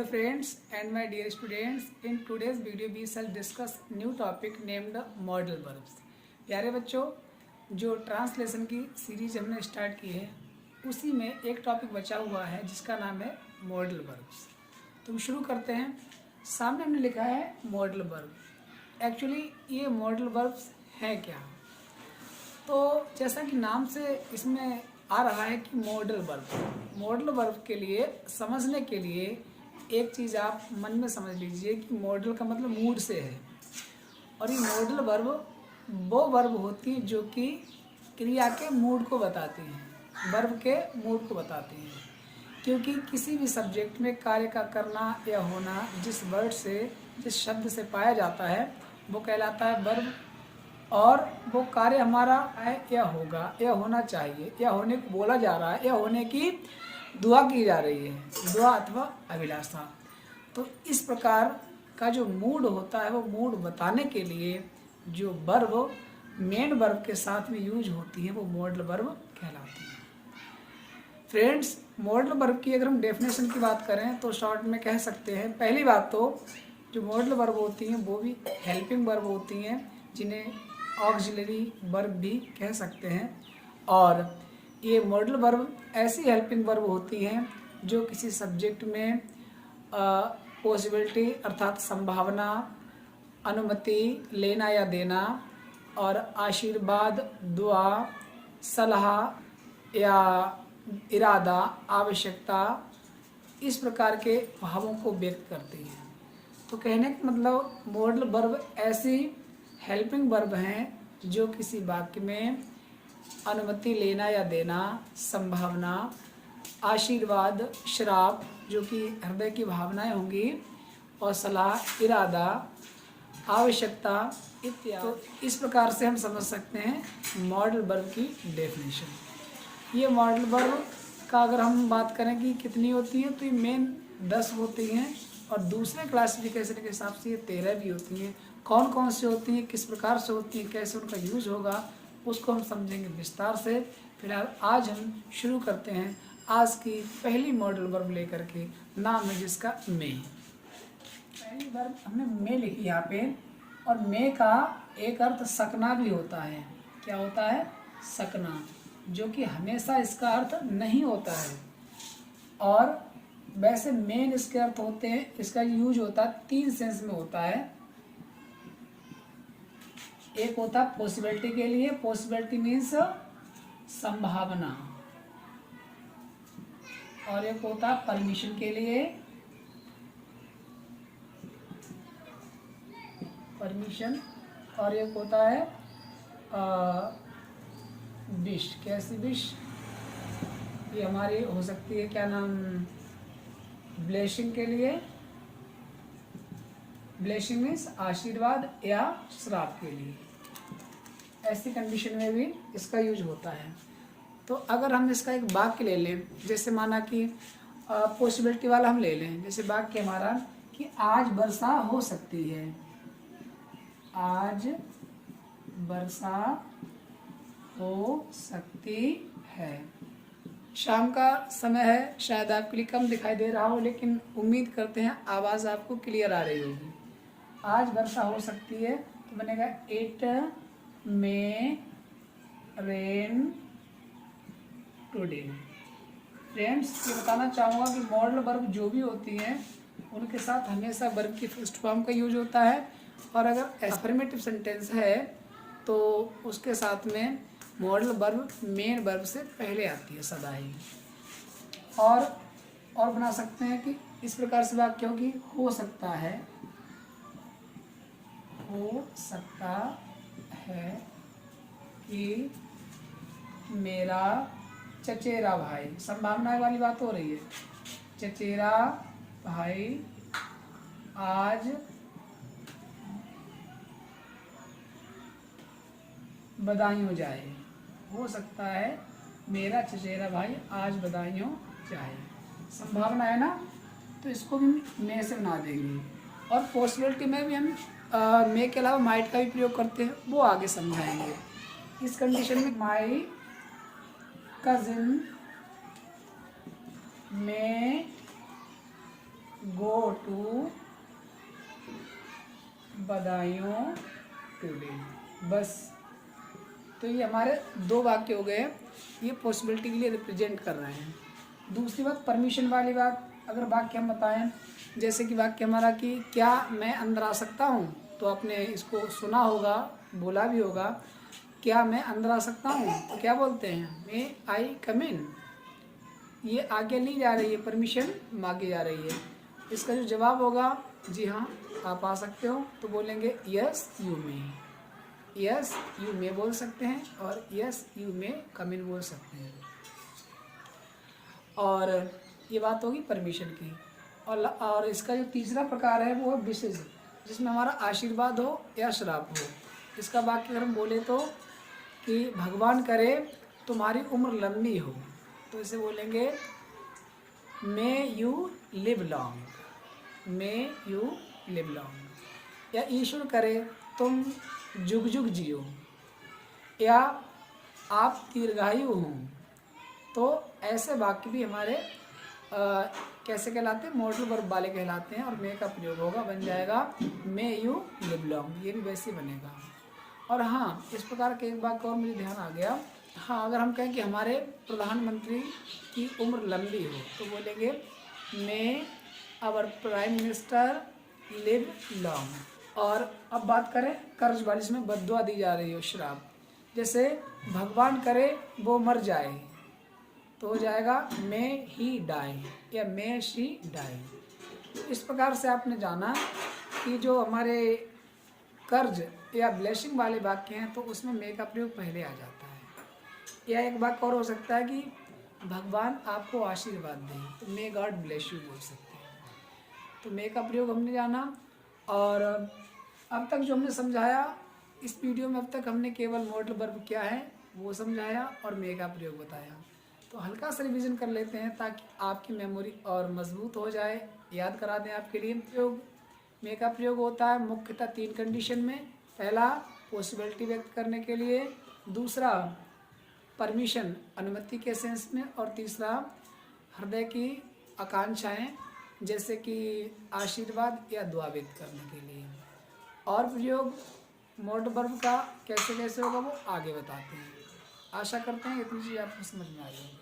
friends and my dear students, in today's video we shall discuss new topic named modal verbs। प्यारे बच्चों, जो translation की series हमने start की है उसी में एक टॉपिक बचा हुआ है जिसका नाम है मॉडल वर्ब्स। तो हम शुरू करते हैं। सामने हमने लिखा है मॉडल वर्ब। एक्चुअली ये मॉडल वर्ब्स है क्या? तो जैसा कि नाम से इसमें आ रहा है कि मॉडल वर्ब के लिए समझने के लिए एक चीज़ आप मन में समझ लीजिए कि मॉडल का मतलब मूड से है, और ये मॉडल वर्ब वो वर्ब होती है जो कि क्रिया के मूड को बताती हैं, वर्ब के मूड को बताती हैं। क्योंकि किसी भी सब्जेक्ट में कार्य का करना या होना जिस वर्ड से, जिस शब्द से पाया जाता है वो कहलाता है वर्ब, और वो कार्य हमारा है या होगा या होना चाहिए या होने को बोला जा रहा है या होने की दुआ की जा रही है, दुआ अथवा अभिलाषा। तो इस प्रकार का जो मूड होता है वो मूड बताने के लिए जो वर्ब मेन वर्ब के साथ में यूज होती है वो मॉडल वर्ब कहलाती है। फ्रेंड्स, मॉडल वर्ब की अगर हम डेफिनेशन की बात करें तो शॉर्ट में कह सकते हैं, पहली बात तो जो मॉडल वर्ब होती हैं वो भी हेल्पिंग वर्ब होती हैं जिन्हें ऑक्सिलरी वर्ब भी कह सकते हैं। और ये मॉडल वर्ब ऐसी हेल्पिंग वर्ब होती हैं जो किसी सब्जेक्ट में पॉसिबिलिटी अर्थात संभावना, अनुमति लेना या देना, और आशीर्वाद, दुआ, सलाह या इरादा, आवश्यकता, इस प्रकार के भावों को व्यक्त करती हैं। तो कहने का मतलब मॉडल वर्ब ऐसी हेल्पिंग वर्ब हैं जो किसी वाक्य में अनुमति लेना या देना, संभावना, आशीर्वाद, श्राप जो कि हृदय की भावनाएं होंगी, और सलाह, इरादा, आवश्यकता इत्यादि। तो इस प्रकार से हम समझ सकते हैं मॉडल वर्ब की डेफिनेशन। ये मॉडल वर्ब का अगर हम बात करें कि कितनी होती हैं तो ये मेन 10 होती हैं, और दूसरे क्लासिफिकेशन के हिसाब से ये 13 भी होती हैं। कौन कौन से होती हैं, किस प्रकार से होती हैं, कैसे उनका यूज होगा उसको हम समझेंगे विस्तार से। फिलहाल आज हम शुरू करते हैं आज की पहली मॉडल वर्ब लेकर के, नाम है जिसका मे। पहली वर्ब हमने मे लिखी यहाँ पे, और मे का एक अर्थ सकना भी होता है। क्या होता है? सकना, जो कि हमेशा इसका अर्थ नहीं होता है। और वैसे मेन इसके अर्थ होते हैं, इसका यूज होता है 3 सेंस में होता है। एक होता है पॉसिबिलिटी के लिए, पॉसिबिलिटी मीन्स संभावना, और एक होता है परमिशन के लिए, परमिशन, और एक होता है विश। कैसी विश? ये हमारी हो सकती है, क्या नाम, ब्लेसिंग के लिए, ब्लेसिंग मीन्स आशीर्वाद या श्राप के लिए, ऐसी कंडीशन में भी इसका यूज होता है। तो अगर हम इसका एक वाक्य ले लें, जैसे माना कि पॉसिबिलिटी वाला हम ले लें, जैसे वाक्य हमारा कि आज वर्षा हो सकती है, आज वर्षा हो सकती है। शाम का समय है, शायद आपके लिए कम दिखाई दे रहा हो, लेकिन उम्मीद करते हैं आवाज़ आपको क्लियर आ रही होगी। आज वर्षा हो सकती है तो बनेगा it may rain today. Friends, ये बताना चाहूँगा कि मॉडल वर्ब जो भी होती हैं उनके साथ हमेशा वर्ब की फर्स्ट फॉर्म का यूज होता है, और अगर एफर्मेटिव सेंटेंस है तो उसके साथ में मॉडल वर्ब मेन वर्ब से पहले आती है सदा ही। और बना सकते हैं कि इस प्रकार से वाक्य होगी, हो सकता है, हो सकता है कि मेरा चचेरा भाई, संभावना वाली बात हो रही है, चचेरा भाई आज बधाइयों जाए। हो सकता है मेरा चचेरा भाई आज बधाइयों जाए, संभावना है ना, तो इसको भी मे से बना देंगे। और पॉसिबिलिटी में भी हम मे के अलावा माइट का भी प्रयोग करते हैं, वो आगे समझाएंगे। इस कंडीशन में my cousin may go to बधाइयों टुडे। बस, तो ये हमारे दो वाक्य हो गए, ये पॉसिबिलिटी के लिए रिप्रेजेंट कर रहे हैं। दूसरी बात परमिशन वाली बात, अगर वाक्य हम बताएं, जैसे कि वाक्य हमारा कि क्या मैं अंदर आ सकता हूँ, तो आपने इसको सुना होगा, बोला भी होगा, क्या मैं अंदर आ सकता हूँ, तो क्या बोलते हैं, मे आई कम इन। ये आगे नहीं जा रही है, परमिशन मांगी जा रही है। इसका जो जवाब होगा, जी हाँ आप आ सकते हो, तो बोलेंगे yes you may. Yes you may बोल सकते हैं और यस यू मे कम इन बोल सकते हैं। और ये बात होगी परमिशन की। और इसका जो तीसरा प्रकार है वो है विशेष, जिसमें हमारा आशीर्वाद हो या श्राप हो। इसका वाक्य अगर हम बोले तो कि भगवान करे तुम्हारी उम्र लंबी हो, तो इसे बोलेंगे may you live long, may you live long. या ईश्वर करे तुम जुग जुग जियो, या आप दीर्घायु हों। तो ऐसे वाक्य भी हमारे कैसे कहलाते हैं, मॉडल वर्ब वाले कहलाते हैं। और मे का प्रयोग होगा, बन जाएगा मे यू लिव लॉन्ग, ये भी वैसे ही बनेगा। और हाँ, इस प्रकार के एक वाक्य और मुझे ध्यान आ गया। हाँ, अगर हम कहें कि हमारे प्रधानमंत्री की उम्र लंबी हो, तो बोलेंगे may our prime minister live long. और अब बात करें कर्ज वाली, जिसमें बद्दुआ दी जा रही हो, श्राप, जैसे भगवान करे वो मर जाए, तो हो जाएगा मे ही डाई या मे शी डाई। इस प्रकार से आपने जाना कि जो हमारे कर्ज या ब्लेसिंग वाले वाक्य हैं, तो उसमें मे का प्रयोग पहले आ जाता है। या एक वाक्य और हो सकता है कि भगवान आपको आशीर्वाद दें, तो मे गॉड ब्लेस यू बोल सकते हैं। तो मे का प्रयोग हमने जाना। और अब तक जो हमने समझाया इस वीडियो में, अब तक हमने केवल मॉडल वर्ब क्या है वो समझाया और मे का प्रयोग बताया। तो हल्का सा रिवीजन कर लेते हैं ताकि आपकी मेमोरी और मजबूत हो जाए। याद करा दें आपके लिए, प्रयोग मे का प्रयोग होता है मुख्यतः 3 कंडीशन में। पहला पॉसिबिलिटी व्यक्त करने के लिए, दूसरा परमिशन अनुमति के सेंस में, और तीसरा हृदय की आकांक्षाएं जैसे कि आशीर्वाद या दुआ व्यक्त करने के लिए। और प्रयोग मॉडल वर्ब का कैसे कैसे होगा वो आगे बताते हैं। आशा करते हैं इतनी चीज़ आपको समझ में आ जाएगी।